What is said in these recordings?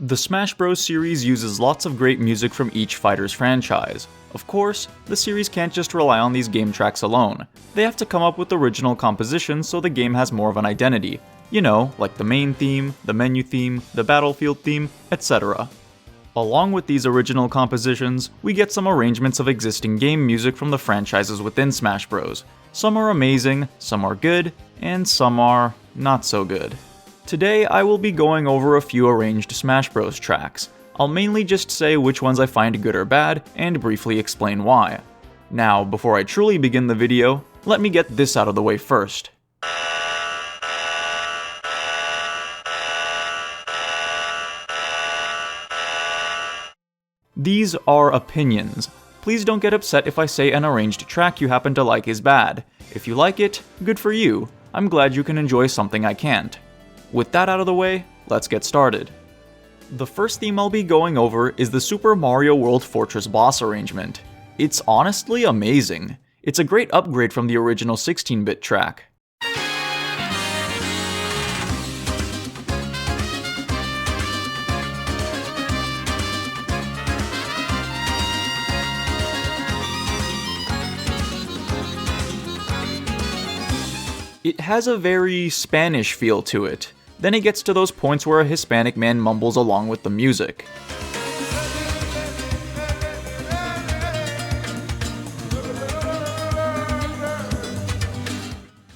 The Smash Bros. Series uses lots of great music from each fighter's franchise. Of course, the series can't just rely on these game tracks alone. They have to come up with original compositions so the game has more of an identity. You know, like the main theme, the menu theme, the battlefield theme, etc. Along with these original compositions, we get some arrangements of existing game music from the franchises within Smash Bros. Some are amazing, some are good, and some are not so good. Today, I will be going over a few arranged Smash Bros. Tracks. I'll mainly just say which ones I find good or bad, and briefly explain why. Now, before I truly begin the video, let me get this out of the way first. These are opinions. Please don't get upset if I say an arranged track you happen to like is bad. If you like it, good for you. I'm glad you can enjoy something I can't. With that out of the way, let's get started. The first theme I'll be going over is the Super Mario World Fortress boss arrangement. It's honestly amazing. It's a great upgrade from the original 16-bit track. It has a very Spanish feel to it. Then it gets to those points where a Hispanic man mumbles along with the music.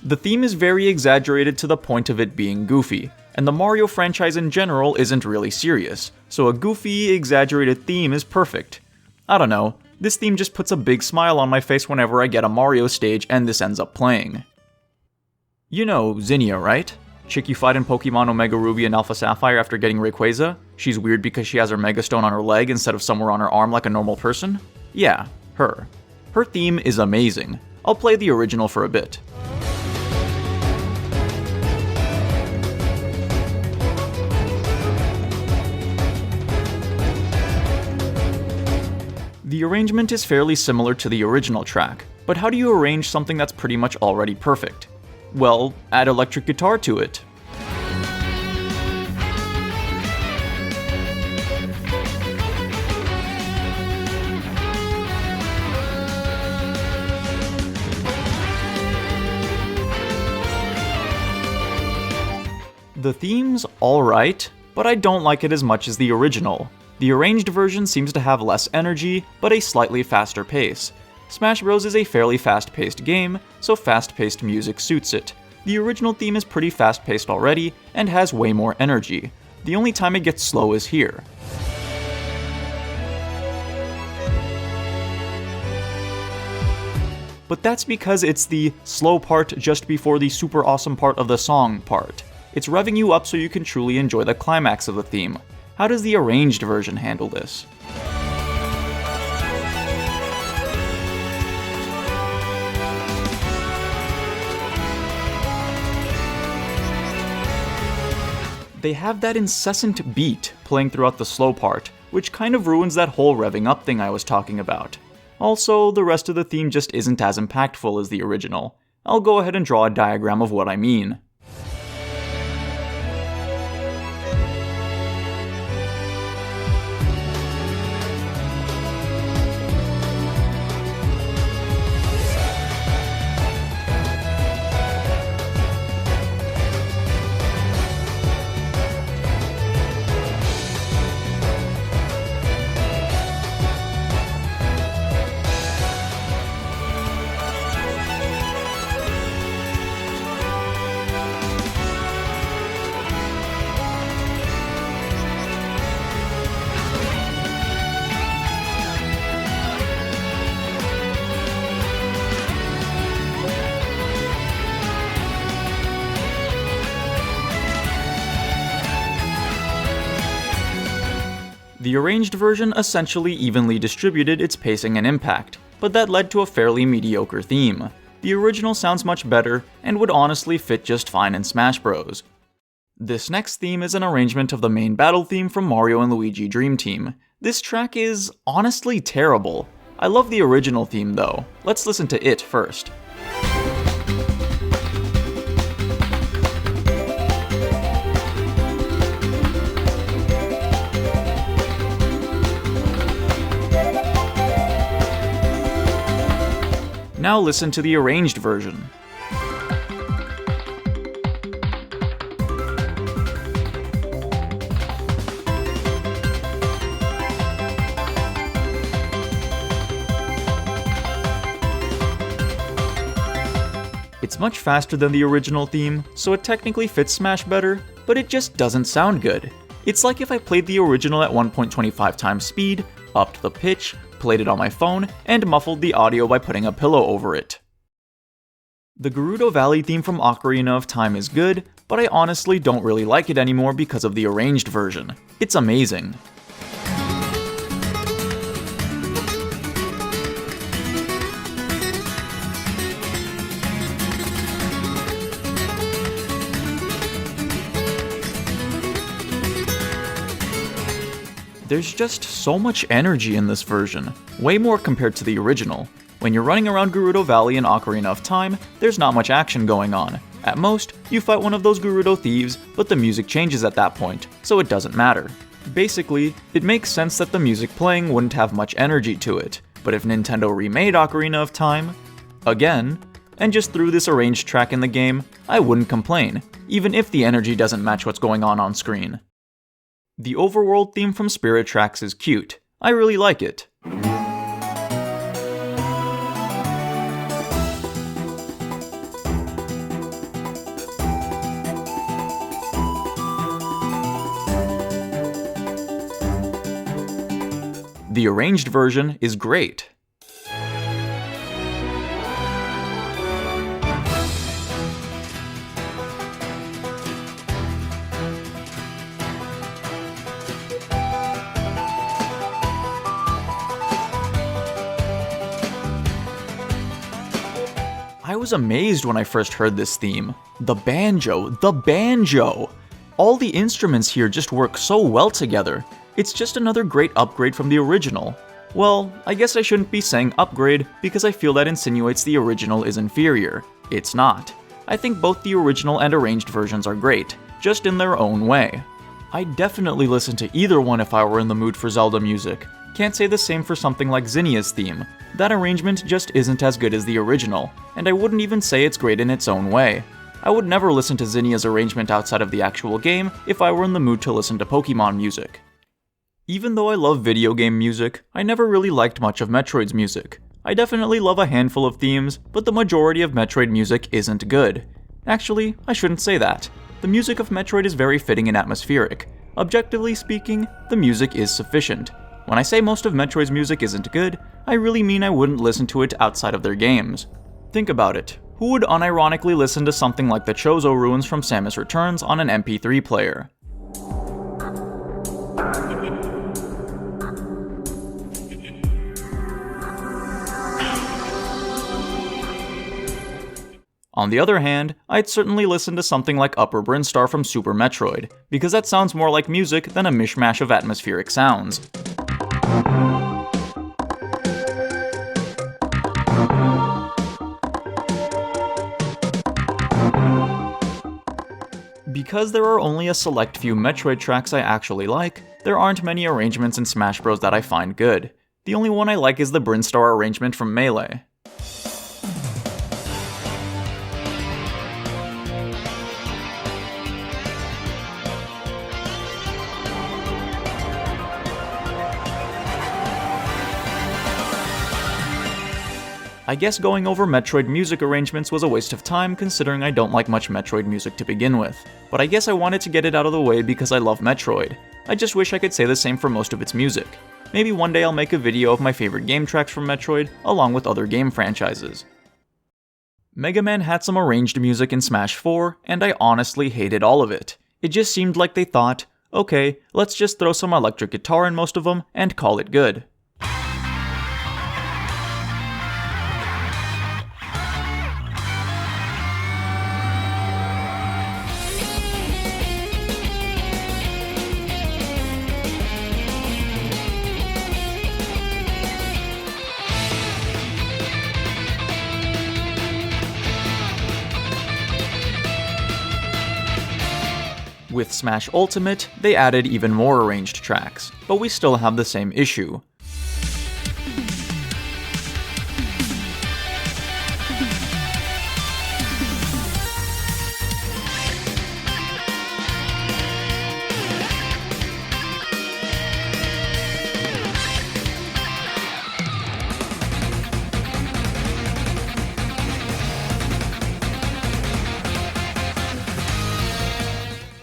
The theme is very exaggerated to the point of it being goofy, and the Mario franchise in general isn't really serious, so a goofy, exaggerated theme is perfect. I don't know, this theme just puts a big smile on my face whenever I get a Mario stage and this ends up playing. You know Zinnia, right? Chick you fight in Pokemon Omega Ruby and Alpha Sapphire after getting Rayquaza? She's weird because she has her Mega Stone on her leg instead of somewhere on her arm like a normal person? Yeah, her. Her theme is amazing. I'll play the original for a bit. The arrangement is fairly similar to the original track, but how do you arrange something that's pretty much already perfect? Well, add electric guitar to it. The theme's alright, but I don't like it as much as the original. The arranged version seems to have less energy, but a slightly faster pace. Smash Bros. Is a fairly fast-paced game, so fast-paced music suits it. The original theme is pretty fast-paced already, and has way more energy. The only time it gets slow is here. But that's because it's the slow part just before the super awesome part of the song part. It's revving you up so you can truly enjoy the climax of the theme. How does the arranged version handle this? They have that incessant beat playing throughout the slow part, which kind of ruins that whole revving up thing I was talking about. Also, the rest of the theme just isn't as impactful as the original. I'll go ahead and draw a diagram of what I mean. The arranged version essentially evenly distributed its pacing and impact, but that led to a fairly mediocre theme. The original sounds much better, and would honestly fit just fine in Smash Bros. This next theme is an arrangement of the main battle theme from Mario & Luigi Dream Team. This track is honestly terrible. I love the original theme though. Let's listen to it first. Now listen to the arranged version. It's much faster than the original theme, so it technically fits Smash better, but it just doesn't sound good. It's like if I played the original at 1.25 times speed, upped the pitch, played it on my phone, and muffled the audio by putting a pillow over it. The Gerudo Valley theme from Ocarina of Time is good, but I honestly don't really like it anymore because of the arranged version. It's amazing. There's just so much energy in this version, way more compared to the original. When you're running around Gerudo Valley in Ocarina of Time, there's not much action going on. At most, you fight one of those Gerudo thieves, but the music changes at that point, so it doesn't matter. Basically, it makes sense that the music playing wouldn't have much energy to it, but if Nintendo remade Ocarina of Time, again, and just threw this arranged track in the game, I wouldn't complain, even if the energy doesn't match what's going on screen. The overworld theme from Spirit Tracks is cute. I really like it. The arranged version is great. I was amazed when I first heard this theme. The banjo! All the instruments here just work so well together. It's just another great upgrade from the original. Well, I guess I shouldn't be saying upgrade because I feel that insinuates the original is inferior. It's not. I think both the original and arranged versions are great, just in their own way. I'd definitely listen to either one if I were in the mood for Zelda music. Can't say the same for something like Zinnia's theme. That arrangement just isn't as good as the original, and I wouldn't even say it's great in its own way. I would never listen to Zinnia's arrangement outside of the actual game if I were in the mood to listen to Pokemon music. Even though I love video game music, I never really liked much of Metroid's music. I definitely love a handful of themes, but the majority of Metroid music isn't good. Actually, I shouldn't say that. The music of Metroid is very fitting and atmospheric. Objectively speaking, the music is sufficient. When I say most of Metroid's music isn't good, I really mean I wouldn't listen to it outside of their games. Think about it. Who would unironically listen to something like the Chozo Ruins from Samus Returns on an MP3 player? On the other hand, I'd certainly listen to something like Upper Brinstar from Super Metroid, because that sounds more like music than a mishmash of atmospheric sounds. Because there are only a select few Metroid tracks I actually like, there aren't many arrangements in Smash Bros. That I find good. The only one I like is the Brinstar arrangement from Melee. I guess going over Metroid music arrangements was a waste of time considering I don't like much Metroid music to begin with, but I guess I wanted to get it out of the way because I love Metroid. I just wish I could say the same for most of its music. Maybe one day I'll make a video of my favorite game tracks from Metroid, along with other game franchises. Mega Man had some arranged music in Smash 4, and I honestly hated all of it. It just seemed like they thought, okay, let's just throw some electric guitar in most of them, and call it good. With Smash Ultimate, they added even more arranged tracks, but we still have the same issue.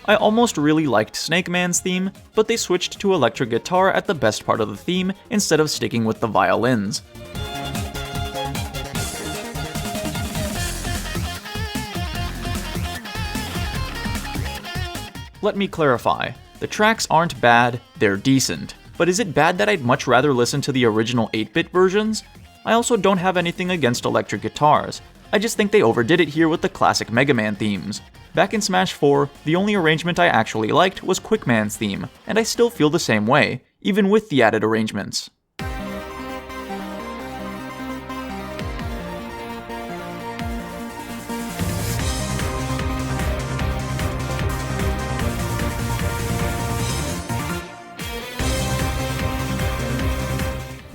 I almost really liked Snake Man's theme, but they switched to electric guitar at the best part of the theme instead of sticking with the violins. Let me clarify, the tracks aren't bad, they're decent. But is it bad that I'd much rather listen to the original 8-bit versions? I also don't have anything against electric guitars, I just think they overdid it here with the classic Mega Man themes. Back in Smash 4, the only arrangement I actually liked was Quickman's theme, and I still feel the same way, even with the added arrangements.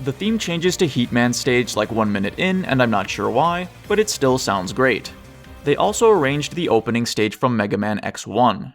The theme changes to Heatman's stage like 1 minute in, and I'm not sure why, but it still sounds great. They also arranged the opening stage from Mega Man X1.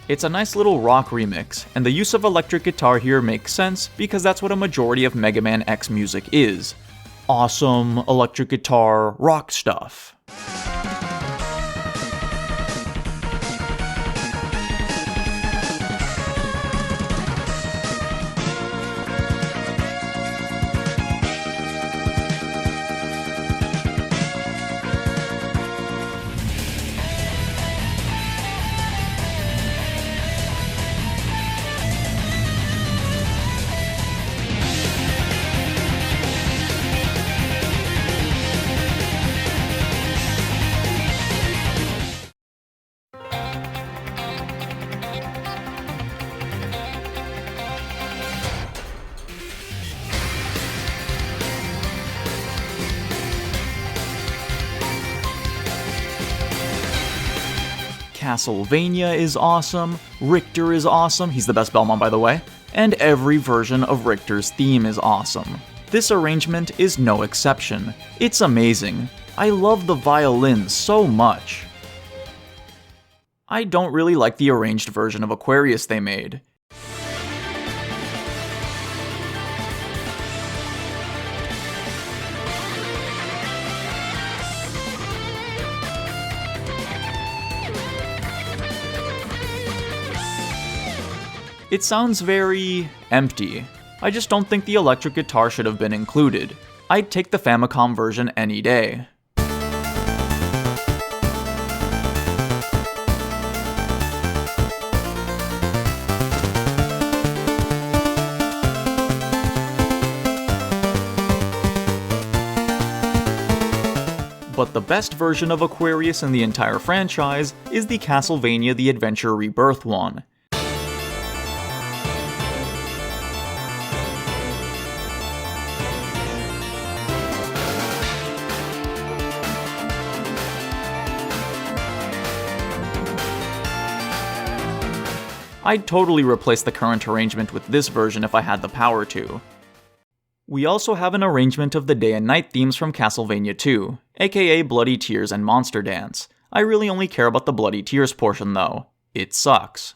It's a nice little rock remix, and the use of electric guitar here makes sense because that's what a majority of Mega Man X music is. Awesome electric guitar rock stuff. Castlevania is awesome, Richter is awesome, he's the best Belmont by the way, and every version of Richter's theme is awesome. This arrangement is no exception. It's amazing. I love the violins so much. I don't really like the arranged version of Aquarius they made. It sounds very empty. I just don't think the electric guitar should have been included. I'd take the Famicom version any day. But the best version of Aquarius in the entire franchise is the Castlevania The Adventure Rebirth one. I'd totally replace the current arrangement with this version if I had the power to. We also have an arrangement of the day and night themes from Castlevania 2, aka Bloody Tears and Monster Dance. I really only care about the Bloody Tears portion though. It sucks.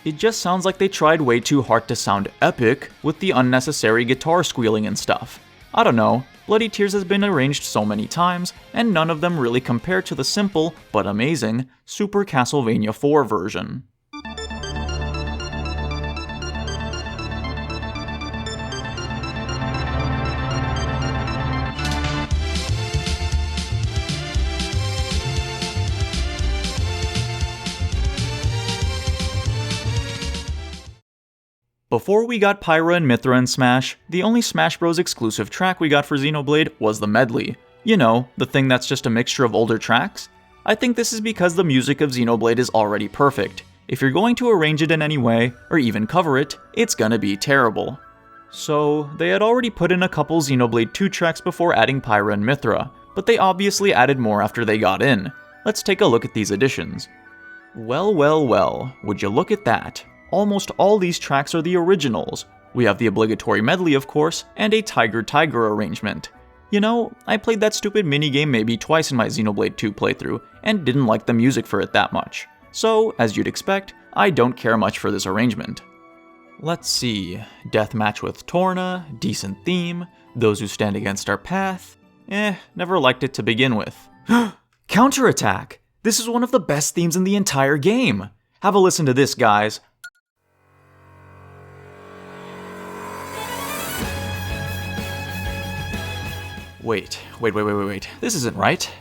It just sounds like they tried way too hard to sound epic with the unnecessary guitar squealing and stuff. I don't know, Bloody Tears has been arranged so many times, and none of them really compare to the simple, but amazing, Super Castlevania 4 version. Before we got Pyra and Mythra in Smash, the only Smash Bros. Exclusive track we got for Xenoblade was the medley. You know, the thing that's just a mixture of older tracks? I think this is because the music of Xenoblade is already perfect. If you're going to arrange it in any way, or even cover it, it's gonna be terrible. So, they had already put in a couple Xenoblade 2 tracks before adding Pyra and Mythra, but they obviously added more after they got in. Let's take a look at these additions. Well, well, well, would you look at that? Almost all these tracks are the originals. We have the obligatory medley, of course, and a Tiger Tiger arrangement. You know, I played that stupid minigame maybe twice in my Xenoblade 2 playthrough, and didn't like the music for it that much. So, as you'd expect, I don't care much for this arrangement. Let's see, Deathmatch with Torna, decent theme, Those Who Stand Against Our Path, never liked it to begin with. Counterattack! This is one of the best themes in the entire game! Have a listen to this, guys. Wait, this isn't right.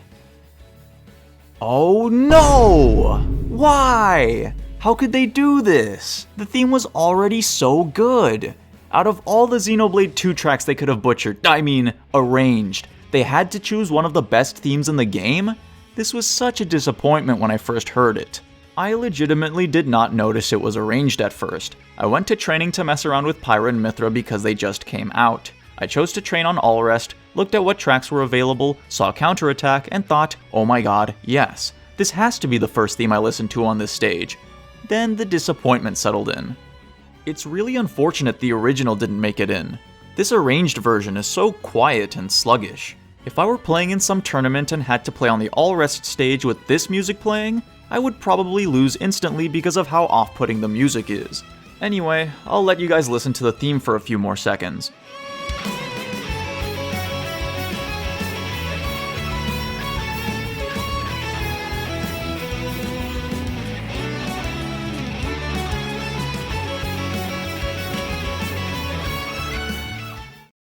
Oh no! Why? How could they do this? The theme was already so good. Out of all the Xenoblade 2 tracks they could have arranged, they had to choose one of the best themes in the game? This was such a disappointment when I first heard it. I legitimately did not notice it was arranged at first. I went to training to mess around with Pyra and Mythra because they just came out. I chose to train on Allrest, looked at what tracks were available, saw Counterattack, and thought, oh my god, yes, this has to be the first theme I listened to on this stage. Then the disappointment settled in. It's really unfortunate the original didn't make it in. This arranged version is so quiet and sluggish. If I were playing in some tournament and had to play on the Allrest stage with this music playing, I would probably lose instantly because of how off-putting the music is. Anyway, I'll let you guys listen to the theme for a few more seconds.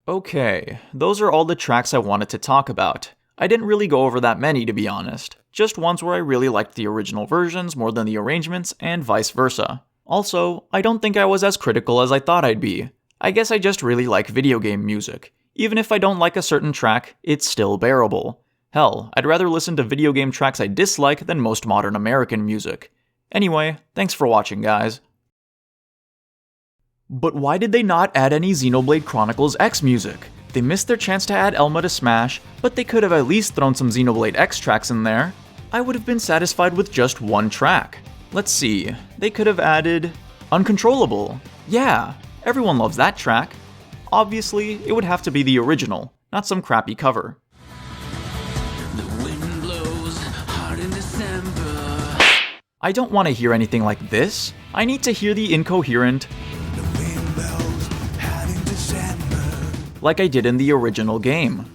Okay, those are all the tracks I wanted to talk about. I didn't really go over that many, to be honest. Just ones where I really liked the original versions more than the arrangements, and vice versa. Also, I don't think I was as critical as I thought I'd be. I guess I just really like video game music. Even if I don't like a certain track, it's still bearable. Hell, I'd rather listen to video game tracks I dislike than most modern American music. Anyway, thanks for watching, guys. But why did they not add any Xenoblade Chronicles X music? They missed their chance to add Elma to Smash, but they could have at least thrown some Xenoblade X tracks in there. I would have been satisfied with just one track. Let's see, they could have added Uncontrollable. Yeah, everyone loves that track. Obviously, it would have to be the original, not some crappy cover. The wind blows hard in December. I don't want to hear anything like this. I need to hear the incoherent like I did in the original game.